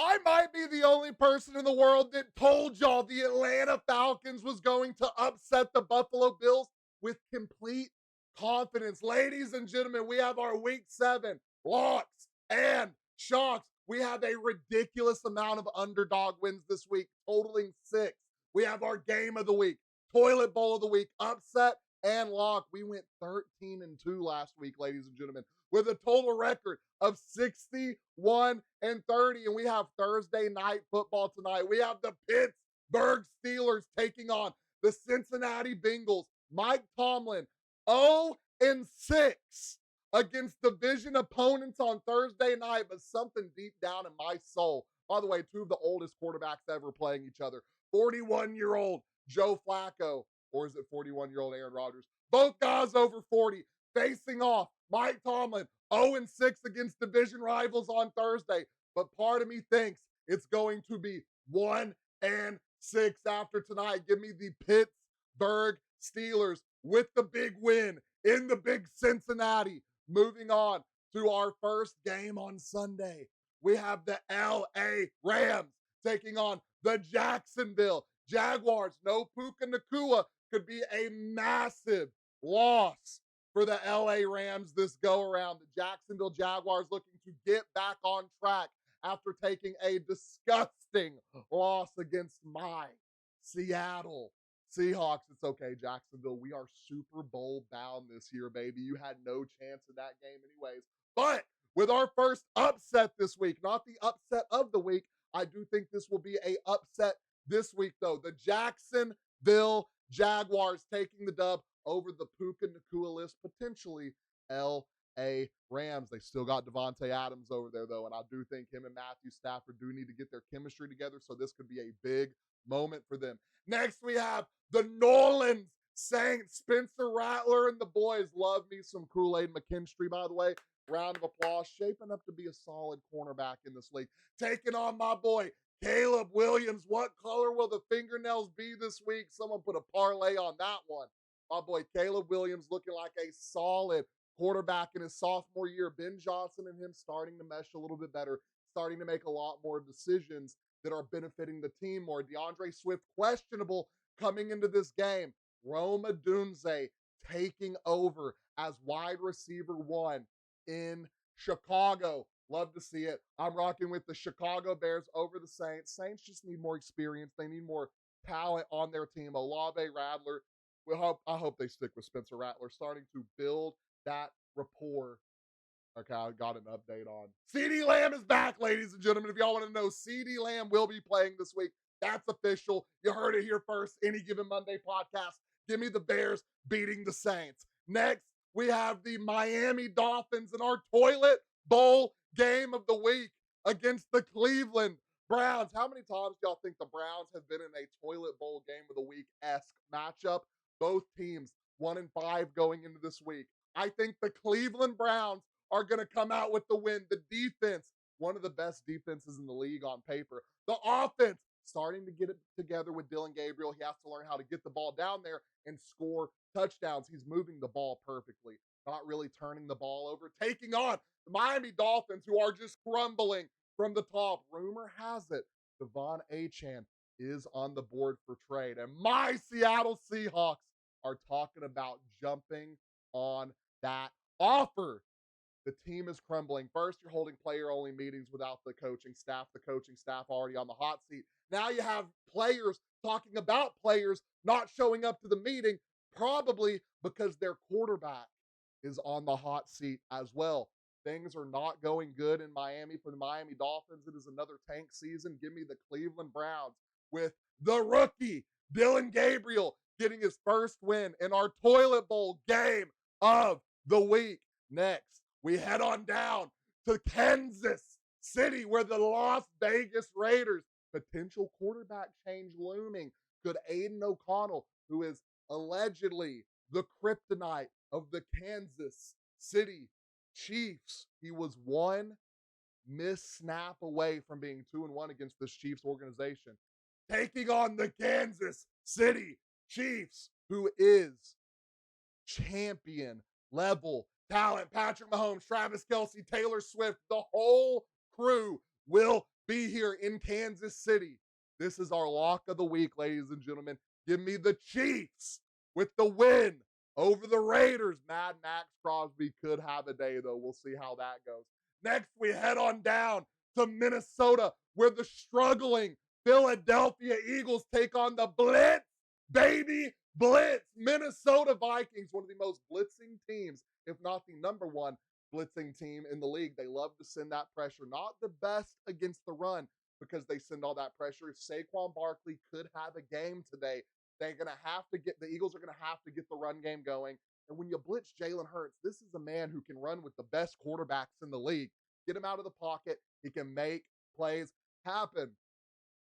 I might be the only person in the world that told y'all the Atlanta Falcons was going to upset the Buffalo Bills with complete confidence. Ladies and gentlemen, we have our week 7 locks and shocks. We have a ridiculous amount of underdog wins this week, totaling 6. We have our game of the week, toilet bowl of the week, upset and lock. We went 13-2 last week, ladies and gentlemen, with a total record of 61-30. And we have Thursday night football tonight. We have the Pittsburgh Steelers taking on the Cincinnati Bengals. Mike Tomlin, 0-6 against division opponents on Thursday night, but something deep down in my soul. By the way, 2 of the oldest quarterbacks ever playing each other. 41-year-old Joe Flacco, or is it 41-year-old Aaron Rodgers? Both guys over 40 facing off. Mike Tomlin, 0-6 against division rivals on Thursday. But part of me thinks it's going to be 1-6 after tonight. Give me the Pittsburgh Steelers with the big win in the big Cincinnati. Moving on to our first game on Sunday. We have the LA Rams taking on the Jacksonville Jaguars. No Puka Nacua, could be a massive loss for the LA Rams this go around. The Jacksonville Jaguars looking to get back on track after taking a disgusting loss against my Seattle Seahawks. It's okay, Jacksonville. We are Super Bowl bound this year, baby. You had no chance in that game anyways. But with our first upset this week, not the upset of the week, I do think this will be a upset this week, though. The Jacksonville Jaguars taking the dub over the Puka Nacua list, potentially LA Rams. They still got Devontae Adams over there, though, and I do think him and Matthew Stafford do need to get their chemistry together, so this could be a big moment for them. Next, we have the Nolan Saints. Spencer Rattler and the boys. Love me some Kool-Aid McKinstry, by the way. Round of applause. Shaping up to be a solid cornerback in this league. Taking on my boy, Caleb Williams. What color will the fingernails be this week? Someone put a parlay on that one. My boy, Caleb Williams, looking like a solid quarterback in his sophomore year. Ben Johnson and him starting to mesh a little bit better, starting to make a lot more decisions that are benefiting the team more. DeAndre Swift, questionable coming into this game. Rome Odunze taking over as wide receiver 1 in Chicago. Love to see it. I'm rocking with the Chicago Bears over the Saints. Saints just need more experience. They need more talent on their team. Olave, Rattler. I hope they stick with Spencer Rattler, starting to build that rapport. Okay, I got an update on. CeeDee Lamb is back, ladies and gentlemen. If y'all want to know, CeeDee Lamb will be playing this week. That's official. You heard it here first. Any Given Monday podcast. Give me the Bears beating the Saints. Next, we have the Miami Dolphins in our toilet bowl game of the week against the Cleveland Browns. How many times do y'all think the Browns have been in a toilet bowl game of the week-esque matchup? Both teams 1-5 going into this week. I think the Cleveland Browns are going to come out with the win. The defense, one of the best defenses in the league on paper. The offense, starting to get it together with Dylan Gabriel. He has to learn how to get the ball down there and score touchdowns. He's moving the ball perfectly, not really turning the ball over. Taking on the Miami Dolphins, who are just crumbling from the top. Rumor has it, Devon Achane is on the board for trade. And my Seattle Seahawks are talking about jumping on that offer. The team is crumbling. First, you're holding player-only meetings without the coaching staff. The coaching staff already on the hot seat. Now you have players talking about players not showing up to the meeting, probably because their quarterback is on the hot seat as well. Things are not going good in Miami for the Miami Dolphins. It is another tank season. Give me the Cleveland Browns with the rookie, Dylan Gabriel, getting his first win in our toilet bowl game of the week. Next, we head on down to Kansas City, where the Las Vegas Raiders, potential quarterback change looming. Could Aiden O'Connell, who is allegedly the kryptonite of the Kansas City Chiefs, he was one missed snap away from being 2-1 against this Chiefs organization, taking on the Kansas City Chiefs, who is champion level talent. Patrick Mahomes, Travis Kelce, Taylor Swift, the whole crew will be here in Kansas City. This is our lock of the week, ladies and gentlemen. Give me the Chiefs with the win over the Raiders. Mad Max Crosby could have a day, though. We'll see how that goes. Next, we head on down to Minnesota, where the struggling Philadelphia Eagles take on the Blitz, baby, Blitz. Minnesota Vikings, one of the most blitzing teams, if not the number one blitzing team in the league. They love to send that pressure. Not the best against the run because they send all that pressure. Saquon Barkley could have a game today. They're going to have to get, the Eagles are going to have to get the run game going. And when you blitz Jalen Hurts, this is a man who can run with the best quarterbacks in the league. Get him out of the pocket. He can make plays happen.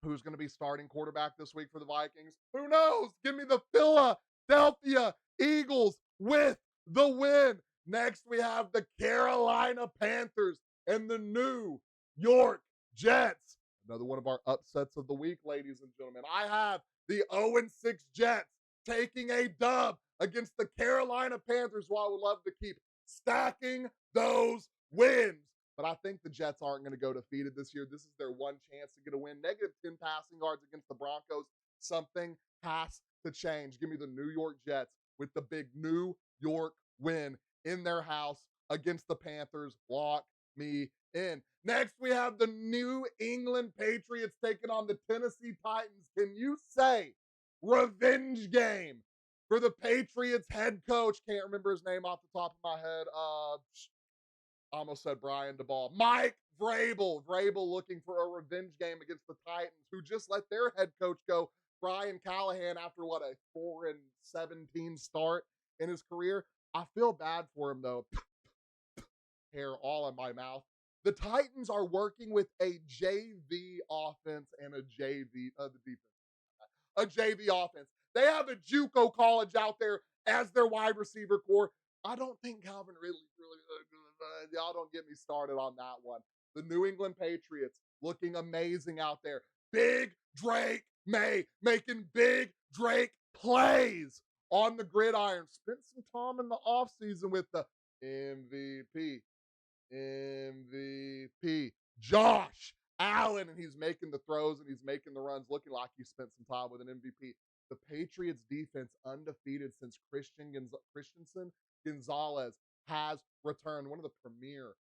Who's going to be starting quarterback this week for the Vikings? Who knows? Give me the Philadelphia Eagles with the win. Next, we have the Carolina Panthers and the New York Jets. Another one of our upsets of the week, ladies and gentlemen. I have the 0-6 Jets taking a dub against the Carolina Panthers, who I would love to keep stacking those wins. But I think the Jets aren't going to go defeated this year. This is their one chance to get a win. -10 passing yards against the Broncos. Something has to change. Give me the New York Jets with the big New York win in their house against the Panthers. Lock me in. Next, we have the New England Patriots taking on the Tennessee Titans. Can you say revenge game for the Patriots head coach? Can't remember his name off the top of my head. I almost said Brian DeBall. Mike Vrabel. Vrabel looking for a revenge game against the Titans, who just let their head coach go, Brian Callahan, after what, a 4-17 start in his career. I feel bad for him, though. Hair all in my mouth. The Titans are working with a JV offense and a JV, a JV offense. They have a JUCO college out there as their wide receiver core. I don't think Calvin Ridley's really good. Y'all don't get me started on that one. The New England Patriots looking amazing out there. Big Drake May making big Drake plays on the gridiron. Spent some time in the offseason with the MVP, Josh Allen, and he's making the throws and he's making the runs, looking like he spent some time with an MVP. The Patriots defense undefeated since Christensen Gonzalez has returned, one of the premier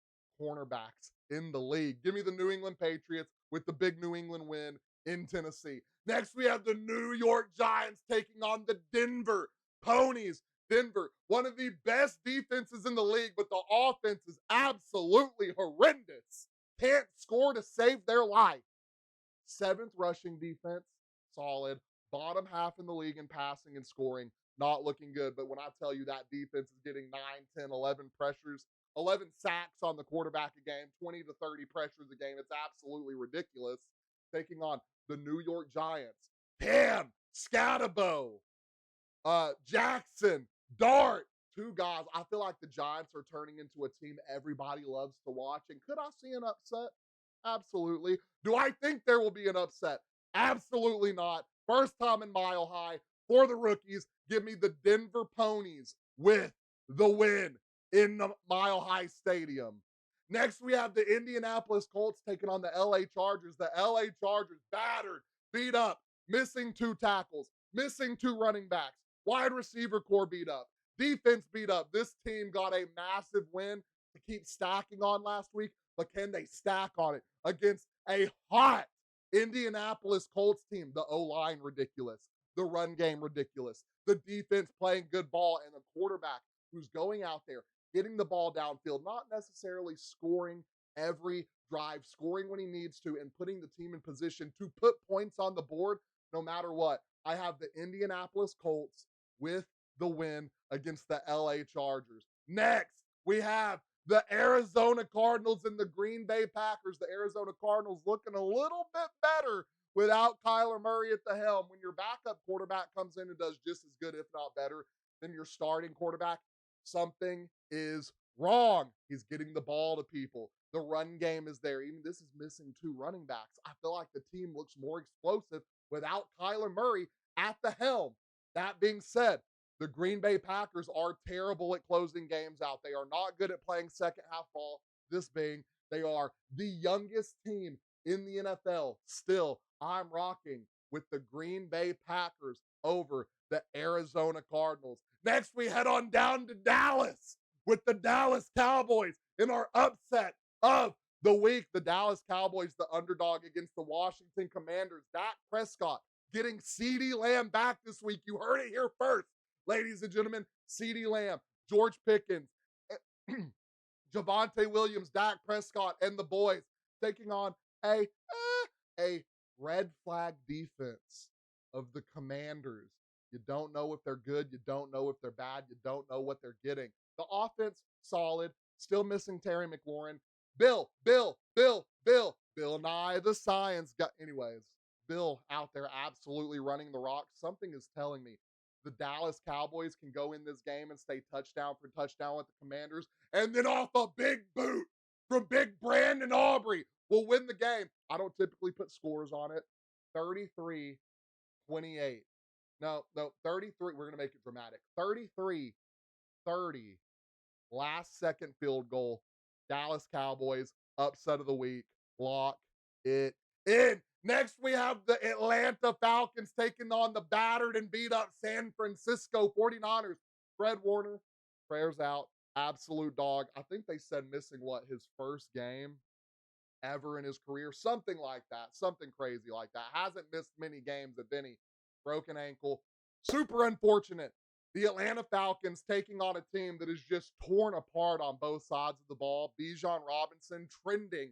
cornerbacks in the league. Give me the New England Patriots with the big New England win in Tennessee. Next, we have the New York Giants taking on the Denver Ponies. Denver, one of the best defenses in the league, but the offense is absolutely horrendous. Can't score to save their life. 7th rushing defense, solid. Bottom half in the league in passing and scoring, not looking good. But when I tell you that defense is getting 9, 10, 11 pressures, 11 sacks on the quarterback a game, 20 to 30 pressures a game, it's absolutely ridiculous. Taking on the New York Giants. Cam Scatterbo, Jackson, Dart, 2 guys. I feel like the Giants are turning into a team everybody loves to watch. And could I see an upset? Absolutely. Do I think there will be an upset? Absolutely not. First time in Mile High for the rookies. Give me the Denver Ponies with the win in the Mile High Stadium. Next, we have the Indianapolis Colts taking on the LA Chargers. The LA Chargers battered, beat up, missing 2 tackles, missing 2 running backs, wide receiver core beat up, defense beat up. This team got a massive win to keep stacking on last week, but can they stack on it against a hot Indianapolis Colts team? The O-line ridiculous, the run game ridiculous, the defense playing good ball, and the quarterback who's going out there, getting the ball downfield, not necessarily scoring every drive, scoring when he needs to, and putting the team in position to put points on the board no matter what. I have the Indianapolis Colts with the win against the LA Chargers. Next, we have the Arizona Cardinals and the Green Bay Packers. The Arizona Cardinals looking a little bit better without Kyler Murray at the helm. When your backup quarterback comes in and does just as good, if not better, than your starting quarterback, something is wrong. He's getting the ball to people. The run game is there. Even this is missing 2 running backs. I feel like the team looks more explosive without Kyler Murray at the helm. That being said, the Green Bay Packers are terrible at closing games out. They are not good at playing second half ball. This being, they are the youngest team in the NFL, still, I'm rocking with the Green Bay Packers over the Arizona Cardinals. Next, we head on down to Dallas with the Dallas Cowboys in our upset of the week. The Dallas Cowboys, the underdog against the Washington Commanders. Dak Prescott getting CeeDee Lamb back this week. You heard it here first, ladies and gentlemen. CeeDee Lamb, George Pickens, Javonte Williams, Dak Prescott, and the boys taking on a red flag defense of the Commanders. You don't know if they're good. You don't know if they're bad. You don't know what they're getting. The offense, solid. Still missing Terry McLaurin. Bill Nye the Science guy. Anyways, Bill out there absolutely running the rock. Something is telling me the Dallas Cowboys can go in this game and stay touchdown for touchdown with the Commanders. And then off a big boot from Big Brandon Aubrey will win the game. I don't typically put scores on it. 33-28. No, 33. We're going to make it dramatic. 33-30. Last second field goal. Dallas Cowboys, upset of the week. Lock it in. Next, we have the Atlanta Falcons taking on the battered and beat up San Francisco 49ers. Fred Warner, prayers out. Absolute dog. I think they said missing his first game ever in his career. Something like that. Something crazy like that. Hasn't missed many games, if any. Broken ankle. Super unfortunate. The Atlanta Falcons taking on a team that is just torn apart on both sides of the ball. Bijan Robinson trending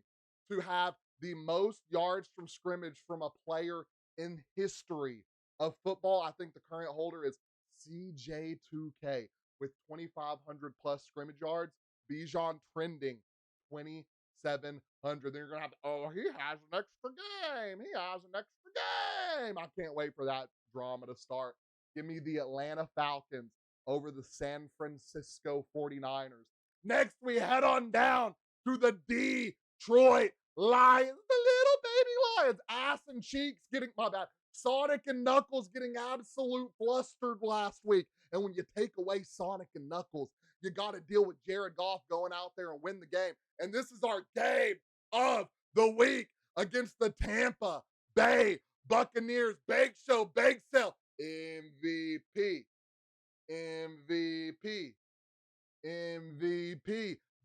to have the most yards from scrimmage from a player in history of football. I think the current holder is CJ2K with 2,500 plus scrimmage yards. Bijan trending 2,700. Then you're going to have, he has an extra game. He has an extra game. I can't wait for that drama to start. Give me the Atlanta Falcons over the San Francisco 49ers. Next, we head on down to the Detroit Lions, the little baby Lions. Ass and cheeks getting, my bad, Sonic and Knuckles getting absolute flustered last week. And when you take away Sonic and Knuckles, you got to deal with Jared Goff going out there and win the game. And this is our game of the week against the Tampa Bay Buccaneers. Bake Show, Bake Sale. MVP.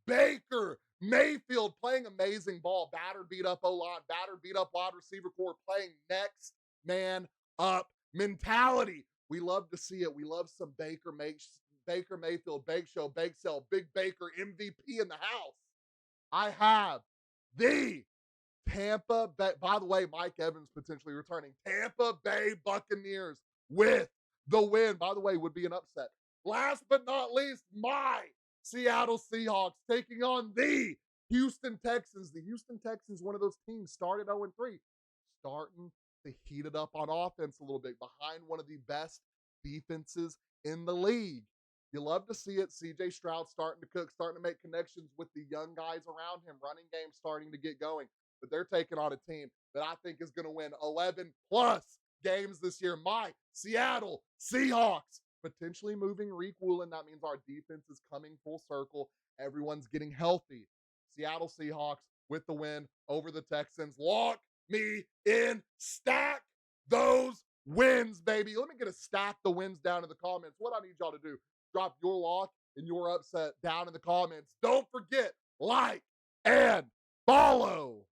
Baker Mayfield playing amazing ball. Battered, beat up O-line. Battered, beat up wide receiver core. Playing next man up mentality. We love to see it. We love some Baker Mayfield, Bake Show, Bake Sale, Big Baker, MVP in the house. I have the Tampa Bay, by the way, Mike Evans potentially returning. Tampa Bay Buccaneers with the win. By the way, would be an upset. Last but not least, my Seattle Seahawks taking on the Houston Texans. The Houston Texans, one of those teams, started 0-3, starting to heat it up on offense a little bit, behind one of the best defenses in the league. You love to see it. CJ Stroud starting to cook, starting to make connections with the young guys around him. Running game starting to get going. But they're taking on a team that I think is going to win 11 plus games this year. My Seattle Seahawks potentially moving Reek Woolen. That means our defense is coming full circle. Everyone's getting healthy. Seattle Seahawks with the win over the Texans. Lock me in. Stack those wins, baby. Let me get a stack the wins down in the comments. What I need y'all to do, drop your lock and your upset down in the comments. Don't forget, like and follow.